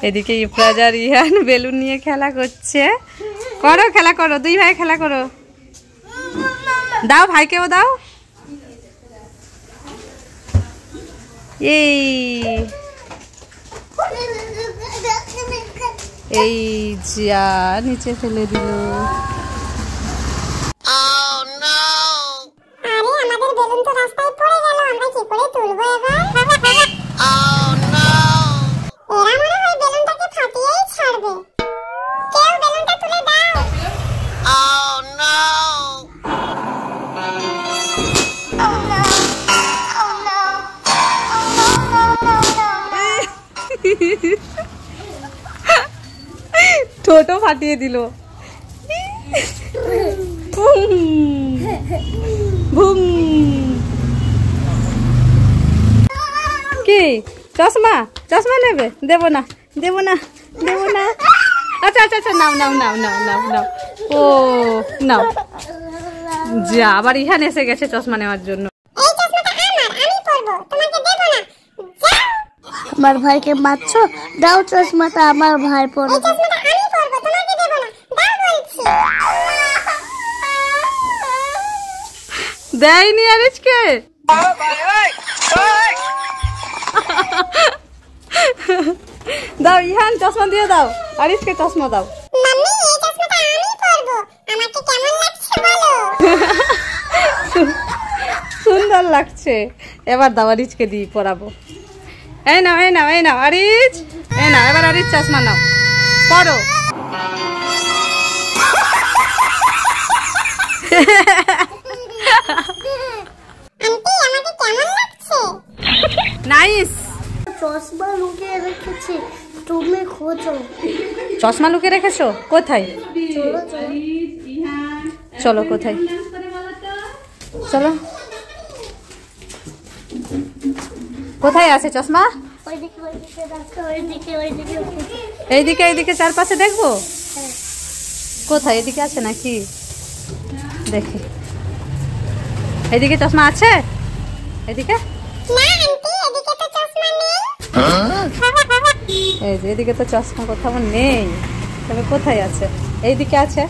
এদিকে ইফরাজ আর ইহান বেলুন নিয়ে খেলা করছে। করো, খেলা করো, দুই ভাই খেলা করো। দাও, ভাইকেও দাও। এই যা নিচে ফেলে দিল। আমাদের বেলুন তো রাস্তায় পড়ে গেল, আমরা কি করে তুলবো এবার? এরা মনে হয় বেলুনটাকে ফাটিয়েই ছাড়বে। কেউ বেলুনটা তুলে দাও। ঠোঁটও ফাটিয়ে দিল। কি চশমা? চশমা নেবে? দেবো না, দেবো না, দেবো না। আচ্ছা আচ্ছা আচ্ছা, নাও নাও নাও নাও নাও নাও। ও নাও। যা, আবার ইহান এসে গেছে চশমা নেওয়ার জন্য। এই চশমাটা আমার, আমি পরবো, তোমাকে দেবো না। যাও। আমার ভাইকে মারছো? দাও চশমাটা, আমার ভাই পরবে। এই চশমাটা আমি পরবো, তোমাকে দেবো না। দাও বলছি। দেয়নি আরিজকে। দাও ইহান, চশমা দিয়ে দাও। আরিজকে চশমা দাও। মাম্মি, এই চশমাটা আমি পরবো, আমাকে কেমন লাগছে বলো? সুন্দর লাগছে। এবার দাও, আরিজকে দিই, পরাবো। এই নাও, এই নাও, এই নাও আরিজ, এই নাও। এবার আরিজ চশমা নাও, পরো। আন্টি, আমাকে কেমন লাগছে? নাইস। চশমা লুকিয়ে রেখেছি, তুমি খোঁজো। চশমা লুকিয়ে রেখেছো? কোথায়? চলো চলো। চলো, কোথায়? চলো, কোথায় আছে চশমা? ওইদিকে ওইদিকে রাস্তা, ওইদিকে ওইদিকে। এইদিকে, এইদিকে চারপাশে দেখবো। কোথায়? এদিকে আছে নাকি? দেখি। এইদিকে চশমা আছে? এদিকে? না আন্টি, এদিকে তো চশমা নেই। এই যে এদিকে তো চশমা কোথাও নেই, তবে কোথায় আছে? এইদিকে আছে।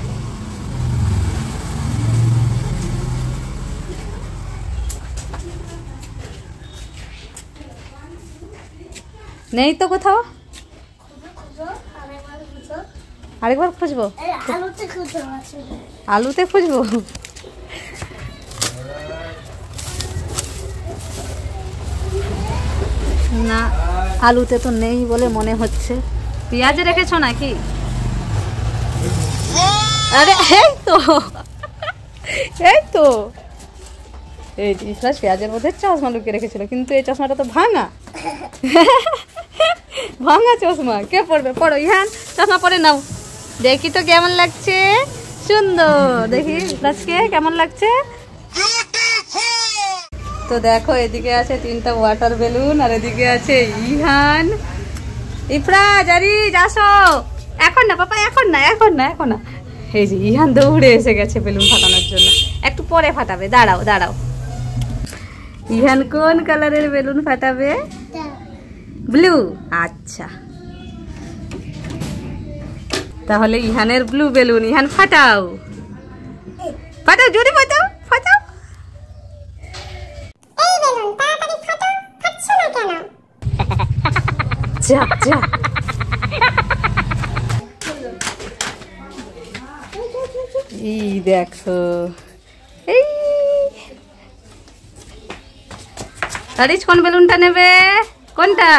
নেই তো কোথাও। আরেকবার খুঁজবো। আলুতে খুঁজো আছে। আলুতে খুঁজবো? না, আলুতে তো নেই বলে মনে হচ্ছে। পেঁয়াজে রেখেছো নাকি? আরে এই তো, এই তো। এই ইফরাজ পেঁয়াজের মধ্যে চশমা লুকিয়ে রেখেছিল, কিন্তু এই চশমাটা তো ভাঙা। ভাঙা চশমা কে পরবে? পরো ইহান, চশমা পরে নাও। দেখি তো কেমন লাগছে। সুন্দর, দেখি ইফরাজকে কেমন লাগছে। তো দেখো, এদিকে আছে 3টা ওয়াটার বেলুন, আর এদিকে আছে ইহান। ইফরাজ, আরিজ আসো। এখন না পাপা, এখন না, এখন না, এখন না। এই যে ইহান দৌড়ে এসে গেছে বেলুন ফাটানোর জন্য। একটু পরে ফাটাবে, দাঁড়াও দাঁড়াও। ইহান কোন কালারের বেলুন ফাটাবে? ব্লু। আচ্ছা, তাহলে ইহানের ব্লু বেলুন। ইহান ফাটাও, ফাটাও, জোরে ফাটাও, ফাটাও। এই বেলুন তাড়াতাড়ি ফাটো, ফাটছে না কেন? যা যা। এই দেখো, এই আরিজ কোন বেলুনটা নেবে? কোনটা?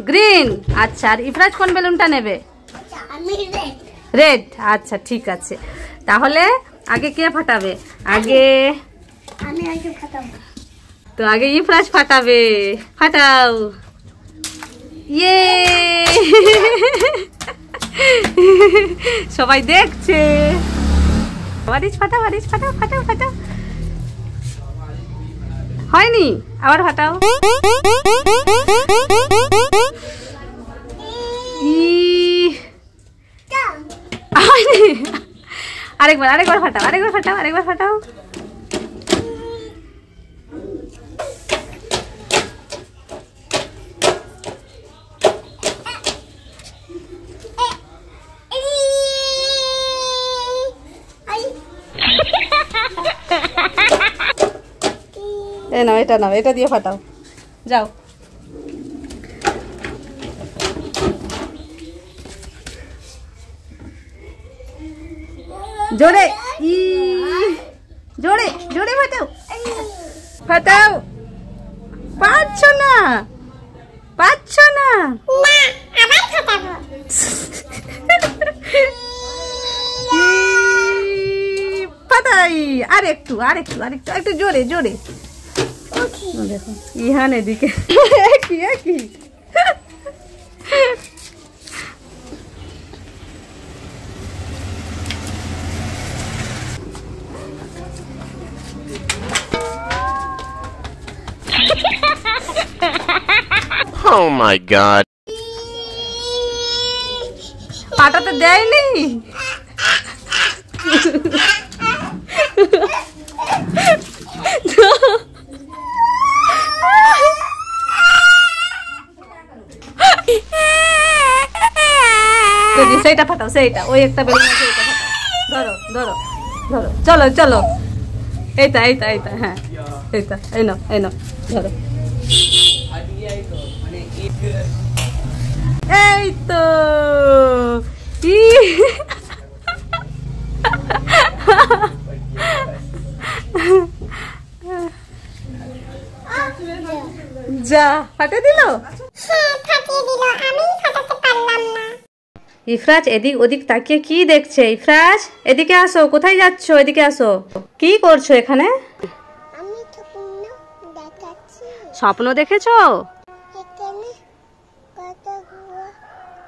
গ্রিন। আচ্ছা, আর ইফরাজ কোন বেলুনটা নেবে? আমি রেড। আচ্ছা ঠিক আছে, তাহলে আগে কে ফাটাবে? আগে আমি আগে ফাটাবো। তো আগে ইফরাজ ফাটাবে। ফাটাও। ইয়ে, সবাই দেখছে। আরিজ ফাটাও, আরিজ ফাটাও, ফাটাও, ফাটাও। হয়নি, আবার ফাটাও। হয়নি, আরেকবার, আরেকবার ফাটাও, আরেকবার ফাটাও, আরেকবার ফাটাও। নাও, এটা নাও, এটা দিয়ে ফাটাও, যাও। জোরে, জোরে জোরে ফাটাও, ফাটাও। পাচ্ছ না, পাচ্ছ না। আবার ফাটাবো। ফাটাই, আর একটু, আর একটু, আর একটু, একটু জোরে জোরে। দেখো ইহান এদিকে কি কি Oh my God! পাটাতে দেয়নি। সেইটা ফাটাও, সেইটা, ওই একটা বেলুন আছে, এইটা ফাটাও। ধরো ধরো ধরো, চলো চলো, এইটা এইটা এইটা, হ্যাঁ এইটা, এই নাও এই নাও, ধরো। এই তো যা ফাটে দিল। ইফরাজ এদিক ওদিক তাকিয়ে কি দেখছে? ইফরাজ এদিকে আসো, কোথায় যাচ্ছ? এদিকে আসো, কি করছো এখানে? আমি স্বপ্ন দেখাচ্ছি। স্বপ্ন দেখেছো? এখানে এখানে কতগুলো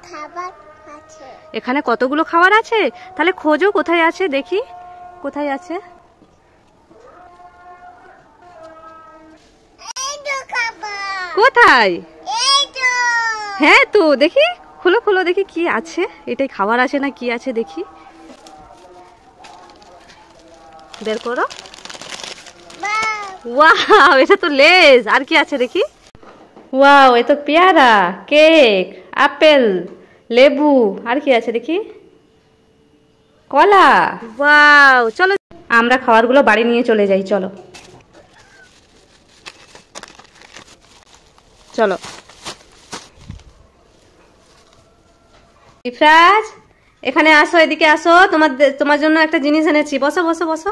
খাবার আছে। কতগুলো খাবার আছে? তাহলে খোঁজো কোথায় আছে, দেখি কোথায় আছে। এই তো খাবার। কোথায়? এই তো। হ্যাঁ তো দেখি, খুলো খুলো দেখি কি আছে। এটাই খাবার আছে না কি আছে দেখি, বের করো। ওয়াও, এটা তো লেজ। আর কি আছে দেখি? ওয়াও, এ তো পেয়ারা, কেক, আপেল, লেবু। আর কি আছে দেখি? কলা। ওয়াও, চলো আমরা খাবারগুলো বাড়ি নিয়ে চলে যাই, চলো চলো। ইফরাজ এখানে আসো, এদিকে আসো, তোমার জন্য একটা জিনিস এনেছি। বসো বসো বসো।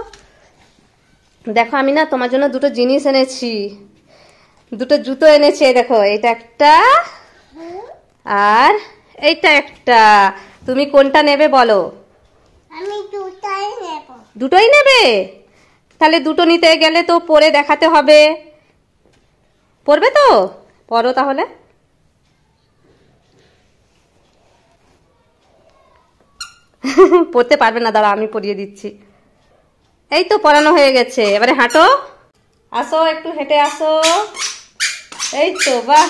দেখো আমি না তোমার জন্য দুটো জিনিস এনেছি, দুটো জুতো এনেছি। দেখো এটা একটা আর এইটা একটা। তুমি কোনটা নেবে বলো? আমি দুটাই নেব। দুটোই নেবে? তাহলে দুটো নিতে গেলে তো পরে দেখাতে হবে। পরবে তো? পরো তাহলে। পড়তে পারবে না, দাঁড়া আমি পরিয়ে দিচ্ছি। এই তো পরানো হয়ে গেছে, এবারে হাঁটো। আসো একটু হেঁটে আসো। এই তো, বাহ।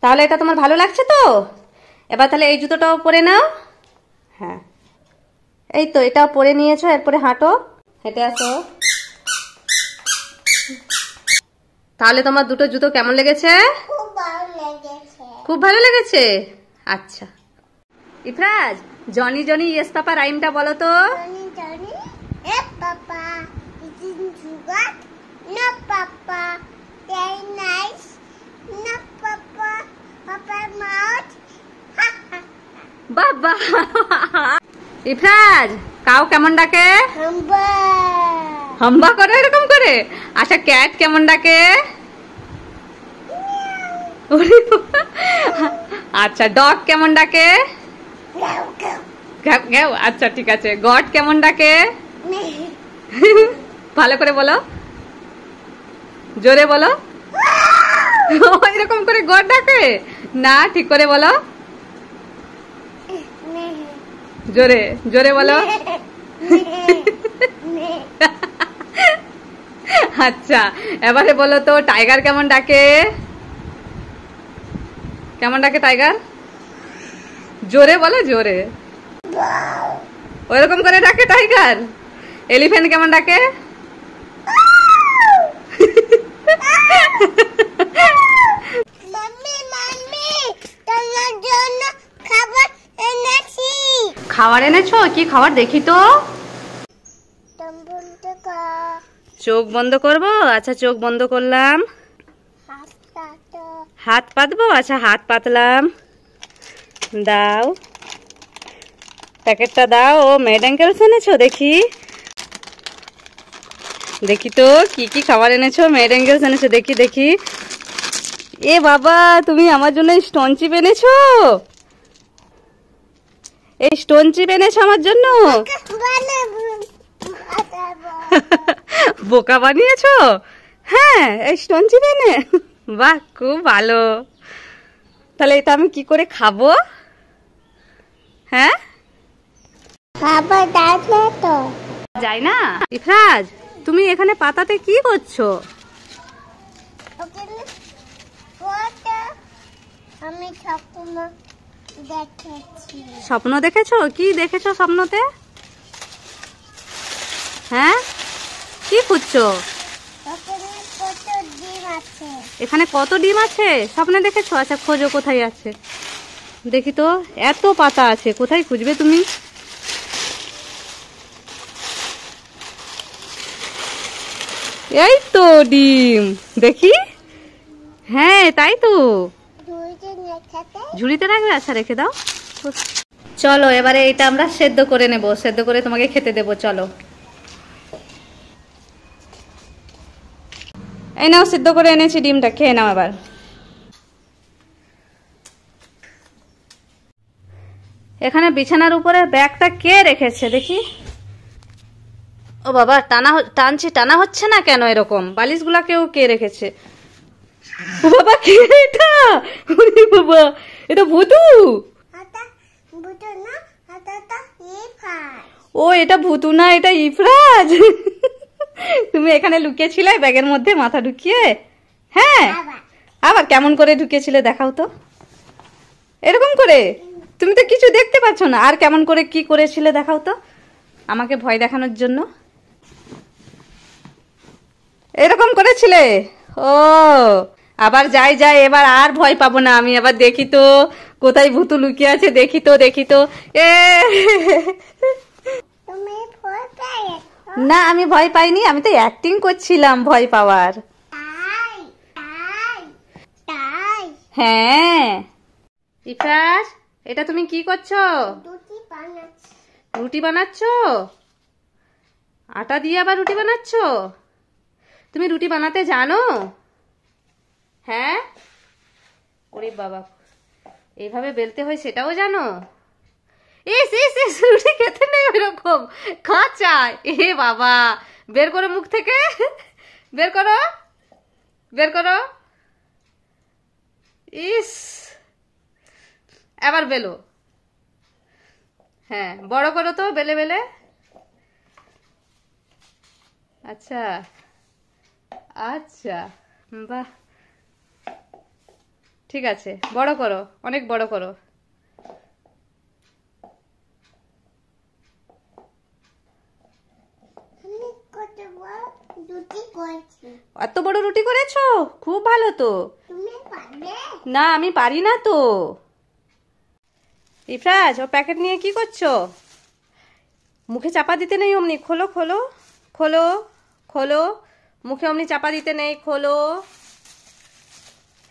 তাহলে এটা তোমার ভালো লাগছে তো? এবার তাহলে এই জুতোটাও পরে নাও। হ্যাঁ এই তো, এটাও পরে নিয়েছো, এরপরে হাঁটো, হেঁটে আসো। তাহলে তোমার দুটো জুতো কেমন লেগেছে? খুব ভালো লেগেছে। খুব ভালো লেগেছে? আচ্ছা। Ifraz Johnny Johnny yes papa রাইমটা বলো তো। Johnny Johnny a papa eating sugar no papa very nice no papa papa mouth বাবা। ইফরাজ কাউ কেমন ডাকে? হাম্বা হাম্বা করে, এরকম করে। আচ্ছা ক্যাট কেমন ডাকে? আচ্ছা ডগ কেমন ডাকে? ঘ্যাও ঘ্যাও। আচ্ছা ঠিক আছে। গড কেমন ডাকে? ভালো করে বলো, জোরে বলো। এরকম করে গড ডাকে না, ঠিক করে বলো, জোরে জোরে বলো। আচ্ছা এবারে বলো তো টাইগার কেমন ডাকে? কেমন ডাকে টাইগার? জোরে বলো, জোরে। ওইরকম করে ডাকে টাইগার। এলিফ্যান্ট কেমন ডাকে? মাম্মি মাম্মি তোমার জন্য খাবার এনেছি। খাবার এনেছো? কি খাবার দেখি তো। চোখ বন্ধ করব। আচ্ছা চোখ বন্ধ করলাম। হাত পাতবো। আচ্ছা হাত পাতলাম। দাও প্যাকেটটা দাও। ও মেড অ্যাঙ্কেলস এনেছো? দেখি দেখি তো কি কি খাবার এনেছো। মেড অ্যাঙ্কেলস এনেছো, দেখি দেখি। এ বাবা, তুমি আমার জন্য স্টোন চিপ এনেছো? এই স্টোন চিপ এনেছো আমার জন্য? বোকা বানিয়েছো? হ্যাঁ, এই স্টোন চিপ এনে। বাহ, খুব ভালো। তাহলে এটা আমি কি করে খাবো? হ্যাঁ, খাবার দাও তো। যাই না। ইফরাজ, তুমি এখানে পাতাতে কি করছো? আমি স্বপ্ন দেখেছি। স্বপ্ন দেখেছো? কি দেখেছো স্বপ্নতে? হ্যাঁ, কি খুঁজছো? এখানে কত ডিম আছে স্বপ্নে দেখেছো? আচ্ছা খোঁজো কোথায় আছে দেখি তো। এত পাতা আছে, কোথায় খুঁজবে তুমি? এই তো ডিম, দেখি। হ্যাঁ তাই তো, ঝুড়িতে রাখবে। আচ্ছা রেখে দাও। চলো এবারে এটা আমরা সেদ্ধ করে নেব, সেদ্ধ করে তোমাকে খেতে দেবো। চলো এই নাও, সিদ্ধ করে এনেছি ডিমটা, খেয়ে নাও এবার। এখানে বিছানার উপরে ব্যাগটা কে রেখেছে দেখি। ও বাবা, টানছি, টানা হচ্ছে না কেন এরকম? বালিশগুলা কেউ কে রেখেছে? ও বাবা, কে এটা? ওরে বাবা, এটা ভুতু। ও এটা ভুতু না, এটা ইফরাজ। তুমি এখানে লুকিয়েছিলে ব্যাগের মধ্যে মাথা ঢুকিয়ে? হ্যাঁ, আবার কেমন করে ঢুকিয়েছিলে দেখাও তো। এরকম করে? তুমি তো কিছু দেখতে পাচ্ছ না। আর কেমন করে কি করেছিলে দেখাও তো, আমাকে ভয় দেখানোর জন্য। এরকম করেছিলে? ও আবার যাই যাই, এবার আর ভয় পাবো না আমি। এবার দেখি তো কোথায় ভুতু লুকিয়ে আছে, দেখি তো দেখি তো। এ না, আমি ভয় পাইনি, আমি তো অ্যাক্টিং করছিলাম ভয় পাওয়ার। হ্যাঁ ইফরাজ, এটা তুমি কি করছো? রুটি বানাচ্ছ? আটা দিয়ে আবার রুটি বানাচ্ছ? তুমি রুটি বানাতে জানো? হ্যাঁ, ওরে বাবা, এইভাবে বেলতে হয় সেটাও জানো? ইস ইস ইস, রুটি খেতে নেই ওইরকম, খাঁচা। এ বাবা, বের করো মুখ থেকে, বের করো, বের করো। ইস, এবার বেলো। হ্যাঁ, বড় করো তো, বেলে বেলে। আচ্ছা আচ্ছা, বাহ, ঠিক আছে, বড় করো, অনেক বড় করো। এত বড় রুটি করেছো? খুব ভালো তো। না, আমি পারি না তো। ইফরাজ, ও প্যাকেট নিয়ে কি করছো? মুখে চাপা দিতে নেই অমনি, খোলো খোলো খোলো খোলো। মুখে অমনি চাপা দিতে নেই, খোলো।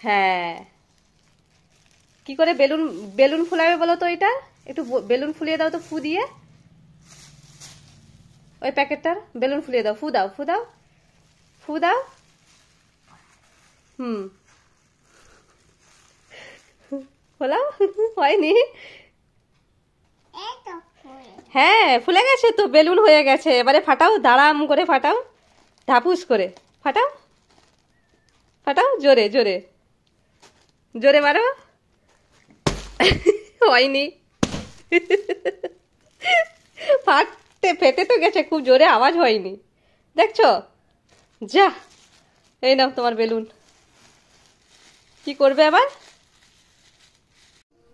হ্যাঁ, কি করে বেলুন বেলুন ফুলাবে বলো তো? এটা একটু বেলুন ফুলিয়ে দাও তো, ফু দিয়ে। ওই প্যাকেটটার বেলুন ফুলিয়ে দাও, ফু দাও, ফু দাও, ফু দাও। ফোলাও। হয়নি? হ্যাঁ, ফুলে গেছে তো, বেলুন হয়ে গেছে। এবারে ফাটাও, দাঁড়াম করে ফাটাও, ধাপুস করে ফাটাও, ফাটাও, জোরে জোরে জোরে মারো। হয়নি, ফেটে তো গেছে, খুব জোরে আওয়াজ হয়নি, দেখছো? যা, এই নাও তোমার বেলুন। কি করবে আবার?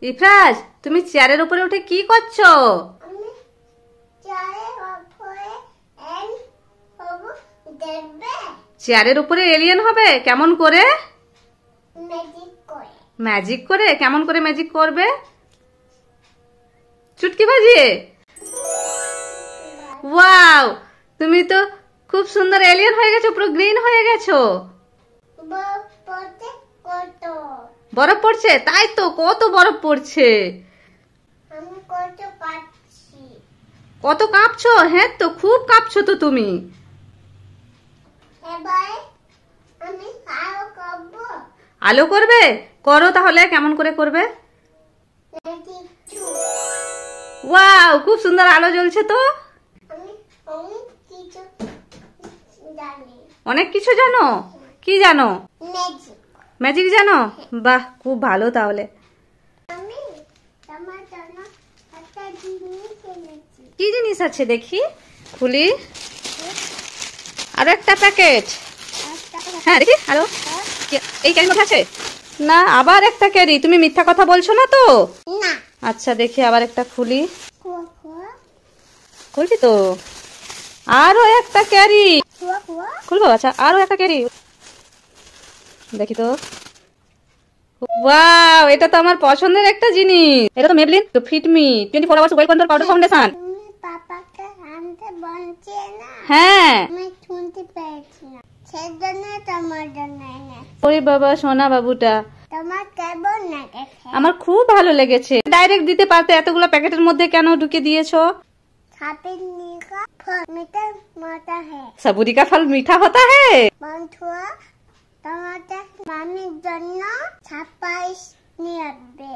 ইফরাজ, তুমি চেয়ারের উপরে উঠে কি করছো? চেয়ারের উপরে এলিয়েন হবে? কেমন করে? ম্যাজিক করে? কেমন করে ম্যাজিক করবে? চুটকি বাজিয়ে? ওয়াও, তুমি তো খুব সুন্দর এলিয়েন হয়ে গেছো, পুরো গ্রিন হয়ে গেছো। পড়তে কত বরফ পড়ছে? তাই তো, কত বরফ পড়ছে। আমি কত পাচ্ছি। কত কাঁপছো? হ্যাঁ তো, খুব কাঁপছো তো তুমি। এবার আমি আরো করব। আলো করবে? করো তাহলে, কেমন করে করবে? ওয়াও, খুব সুন্দর আলো জ্বলছে তো। আমি অনেক কিছু জানি। অনেক কিছু জানো? কি জানো? ম্যাজিক। ম্যাজিক জানো? বাহ, খুব ভালো তাহলে। আমি তোমার জন্য একটা জিনিস এনেছি। কি জিনিস আছে দেখি, খুলি। আরো একটা প্যাকেট। হ্যাঁ দেখি, আরো এই ক্যারির মধ্যে আছে না? আবার একটা ক্যারি। তুমি মিথ্যা কথা বলছো না তো? না। আচ্ছা দেখি, আবার একটা খুলি। কুয়া কুয়া খুলছি তো। আরো একটা ক্যারি কুয়া কুয়া। খুলবো? আচ্ছা, আরো একটা ক্যারি দেখি তো। ওয়াও, এটা তো আমার পছন্দের একটা জিনিস। এটা তো মেবলিন তো fit me 24 hours well control powder foundation. তুমি পাপাকে আনতে বলছে না? হ্যাঁ, আমি শুনতে পেয়েছি না, সেজন্য তোমার জন্য এনেছি। ওরে বাবা, সোনা বাবুটা তোমার কেমন লাগে? আমার খুব ভালো লেগেছে। ডাইরেক্ট দিতে পারতে, এতগুলো প্যাকেটের মধ্যে কেন ঢুকে দিয়েছো? ছাপির নিকা মিঠা মতা হ্যাঁ। सबूरी का फल मीठा होता है। বন্ধুরা, তোমাদের মামির জন্য ছাপাইশ নিয়ে আসবে।